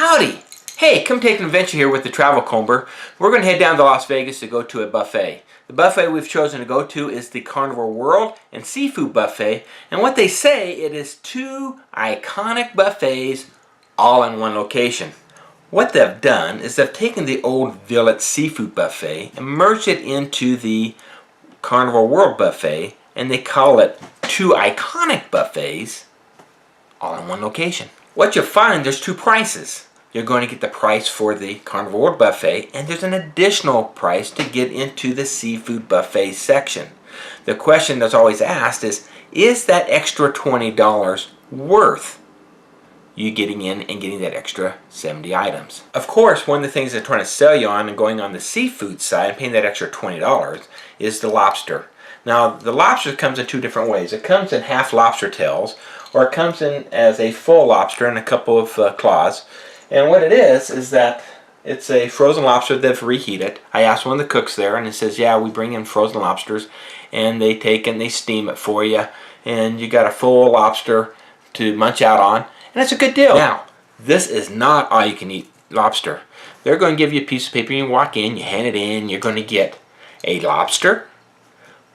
Howdy! Hey, come take an adventure here with the Travel Comber. We're going to head down to Las Vegas to go to a buffet. The buffet we've chosen to go to is the Carnival World and Seafood Buffet. And what they say, it is two iconic buffets all in one location. What they've done is they've taken the old Village Seafood Buffet and merged it into the Carnival World Buffet, and they call it two iconic buffets all in one location. What you'll find, there's two prices. You're going to get the price for the Carnival World Buffet, and there's an additional price to get into the Seafood Buffet section. The question that's always asked is that extra $20 worth you getting in and getting that extra 70 items? Of course, one of the things they're trying to sell you on and going on the seafood side and paying that extra $20 is the lobster. Now, the lobster comes in two different ways. It comes in half lobster tails, or it comes in as a full lobster and a couple of claws. And what it is that it's a frozen lobster they've reheated. I asked one of the cooks there, and he says, yeah, we bring in frozen lobsters, and they take and they steam it for you, and you got a full lobster to munch out on, and it's a good deal. Now, this is not all you can eat lobster. They're going to give you a piece of paper. You walk in, you hand it in, you're going to get a lobster,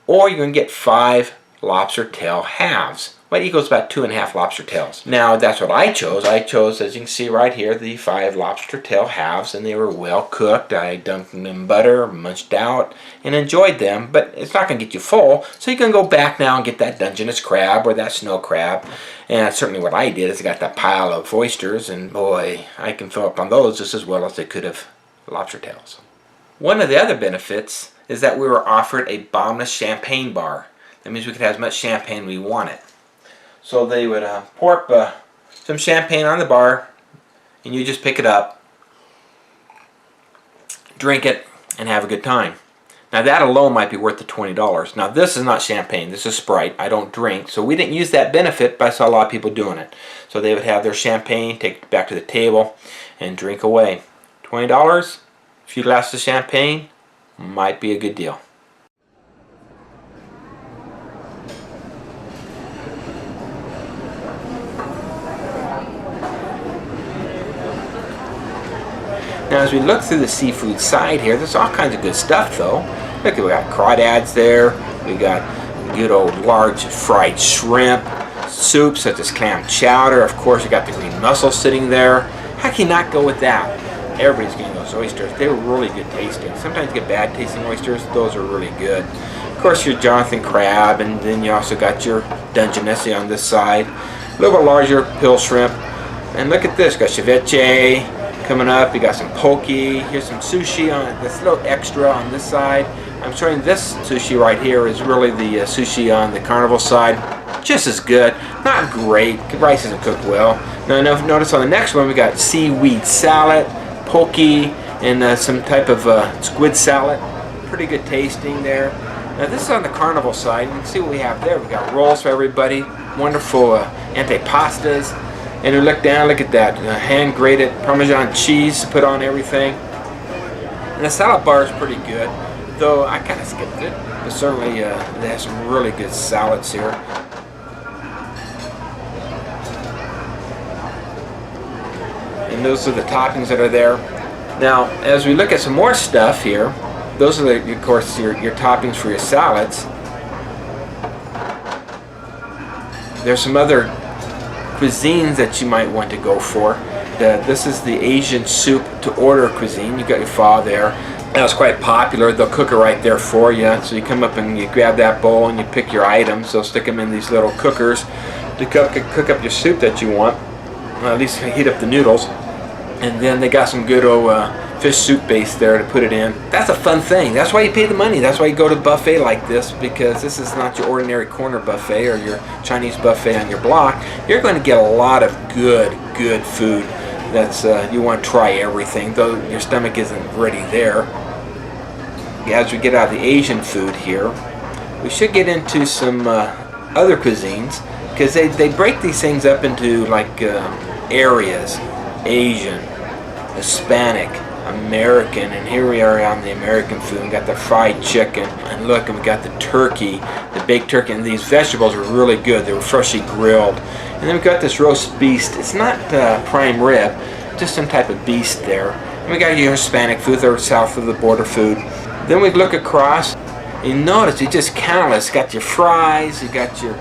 or you're going to get 5 lobster tail halves. What equals about 2.5 lobster tails. Now, that's what I chose. I chose, as you can see right here, the 5 lobster tail halves, and they were well cooked. I dunked them in butter, munched out, and enjoyed them, but it's not going to get you full, so you can go back now and get that Dungeness crab or that snow crab. And certainly what I did is I got that pile of oysters, and boy, I can fill up on those just as well as I could have lobster tails. One of the other benefits is that we were offered a Bottomless Champagne Bar. That means we could have as much champagne we wanted. So they would pour up some champagne on the bar, and you just pick it up, drink it, and have a good time. Now that alone might be worth the $20. Now this is not champagne, this is Sprite. I don't drink, so we didn't use that benefit, but I saw a lot of people doing it. So they would have their champagne, take it back to the table, and drink away. $20, a few glasses of champagne, might be a good deal. Now as we look through the seafood side here, there's all kinds of good stuff though. Look, we got crawdads there, we got good old large fried shrimp, soup such as clam chowder, of course you got the green mussel sitting there. How can you not go with that? Everybody's getting those oysters. They were really good tasting. Sometimes you get bad tasting oysters, those are really good. Of course your Jonathan crab, and then you also got your Dungeness on this side. A little bit larger pill shrimp. And look at this, got ceviche coming up, you got some poke, here's some sushi on this little extra on this side. I'm showing this sushi right here is really the sushi on the Carnival side. Just as good, not great, rice isn't cooked well. Now notice on the next one we got seaweed salad, poke, and some type of squid salad. Pretty good tasting there. Now this is on the Carnival side. You can see what we have there. We got rolls for everybody, wonderful antipastas. And we look down, look at that hand-grated Parmesan cheese to put on everything. And the salad bar is pretty good, though I kind of skipped it. But certainly they have some really good salads here. And those are the toppings that are there. Now, as we look at some more stuff here, those are, of course, your toppings for your salads. There's some other cuisines that you might want to go for. This is the Asian soup to order cuisine. You got your pho there. That's quite popular. They'll cook it right there for you. So you come up and you grab that bowl and you pick your items. They'll stick them in these little cookers to cook up your soup that you want. At least heat up the noodles. And then they got some good old fish soup base there to put it in. That's a fun thing. That's why you pay the money. That's why you go to a buffet like this, because this is not your ordinary corner buffet or your Chinese buffet on your block. You're going to get a lot of good food. That's you want to try everything, though your stomach isn't ready there. As we get out of the Asian food here, we should get into some other cuisines, because they break these things up into like areas: Asian, Hispanic, American, and here we are on the American food. We got the fried chicken, and look, and we got the turkey, the baked turkey, and these vegetables were really good. They were freshly grilled. And then we got this roast beast. It's not prime rib, just some type of beast there. And we got your Hispanic food, or south of the border food. Then we look across, and you notice it's just countless. Got your fries, you got your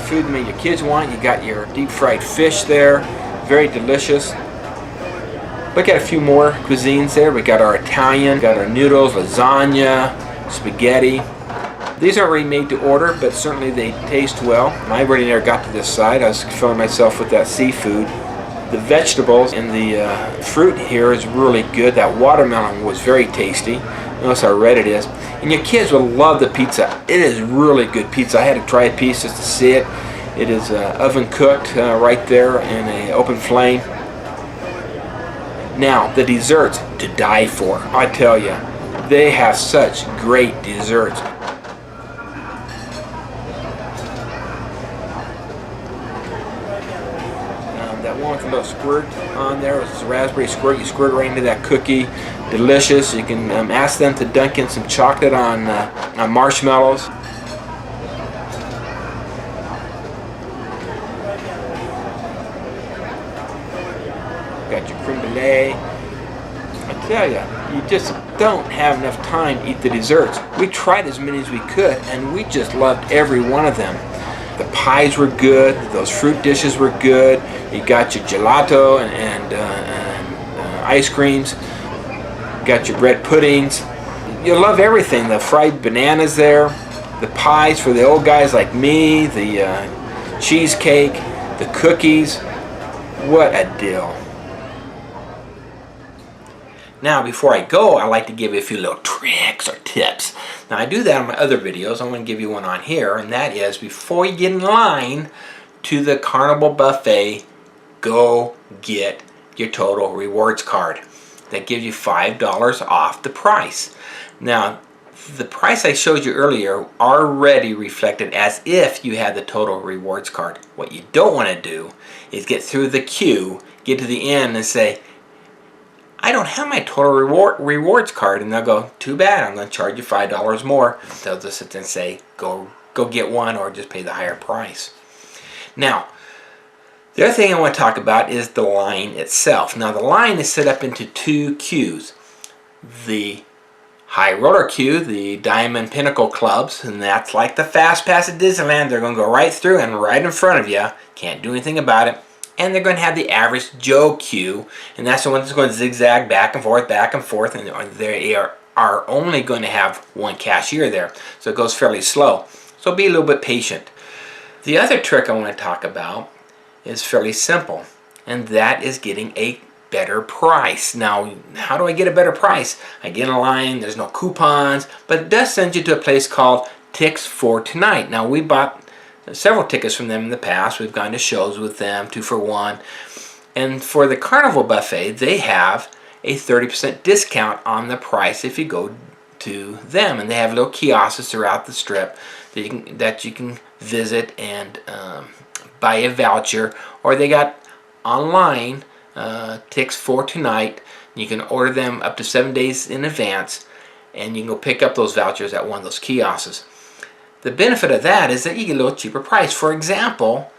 food that your kids want, you got your deep fried fish there, very delicious. Look at a few more cuisines there. We got our Italian, got our noodles, lasagna, spaghetti. These aren't really made to order, but certainly they taste well. I already never got to this side. I was filling myself with that seafood. The vegetables and the fruit here is really good. That watermelon was very tasty. Notice how red it is. And your kids will love the pizza. It is really good pizza. I had to try a piece just to see it. It is oven cooked right there in an open flame. Now, the desserts, to die for. I tell you, they have such great desserts. That one with a little squirt on there, it's a raspberry squirt. You squirt right into that cookie. Delicious. You can ask them to dunk in some chocolate on marshmallows. Got your creme brulee. I tell you, you just don't have enough time to eat the desserts. We tried as many as we could, and we just loved every one of them. The pies were good. Those fruit dishes were good. You got your gelato and ice creams. You got your bread puddings. You'll love everything. The fried bananas there. The pies for the old guys like me. The cheesecake. The cookies. What a deal. Now, before I go, I like to give you a few little tricks or tips. Now, I do that on my other videos. I'm going to give you one on here, and that is before you get in line to the Carnival Buffet, go get your Total Rewards card. That gives you $5 off the price. Now, the price I showed you earlier already reflected as if you had the Total Rewards card. What you don't want to do is get through the queue, get to the end, and say, I don't have my Total Rewards card, and they'll go, too bad, I'm going to charge you $5 more. They'll just sit there and say, go get one, or just pay the higher price. Now, the other thing I want to talk about is the line itself. Now, the line is set up into two queues. The high roller queue, the Diamond Pinnacle clubs, and that's like the Fast Pass at Disneyland. They're going to go right through and right in front of you. Can't do anything about it. And they're going to have the average Joe queue, and that's the one that's going to zigzag back and forth, and they are only going to have one cashier there, so it goes fairly slow. So be a little bit patient. The other trick I want to talk about is fairly simple, and that is getting a better price. Now, how do I get a better price? I get in line, there's no coupons, but it does send you to a place called Tix for Tonight. Now, we bought several tickets from them in the past. We've gone to shows with them, 2 for 1. And for the Carnival Buffet, they have a 30% discount on the price if you go to them. And they have little kiosks throughout the strip that you can visit and buy a voucher. Or they got online Tix for Tonight. You can order them up to 7 days in advance, and you can go pick up those vouchers at one of those kiosks. The benefit of that is that you get a little cheaper price. For example,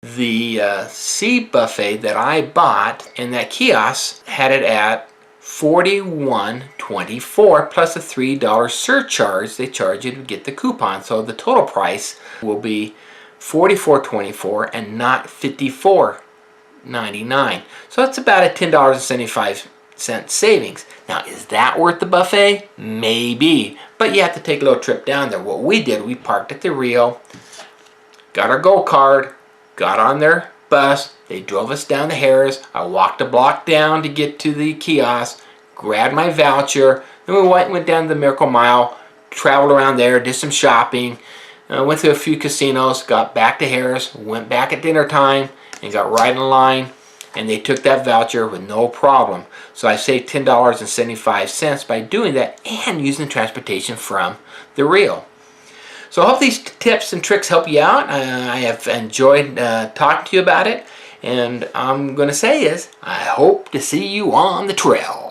the sea buffet that I bought in that kiosk had it at $41.24 plus a $3 surcharge they charge you to get the coupon. So the total price will be $44.24 and not $54.99. So it's about a $10.75 savings. Now, is that worth the buffet? Maybe, but you have to take a little trip down there. What we did, we parked at the Rio, got our Gold Card, got on their bus, they drove us down to Harris. I walked a block down to get to the kiosk, grabbed my voucher, then we went down to the Miracle Mile, traveled around there, did some shopping, went to a few casinos, got back to Harris, went back at dinner time, and got right in line, and they took that voucher with no problem. So I saved $10.75 by doing that and using transportation from the Rio. So I hope these tips and tricks help you out. I have enjoyed talking to you about it. And I'm going to say is, I hope to see you on the trail.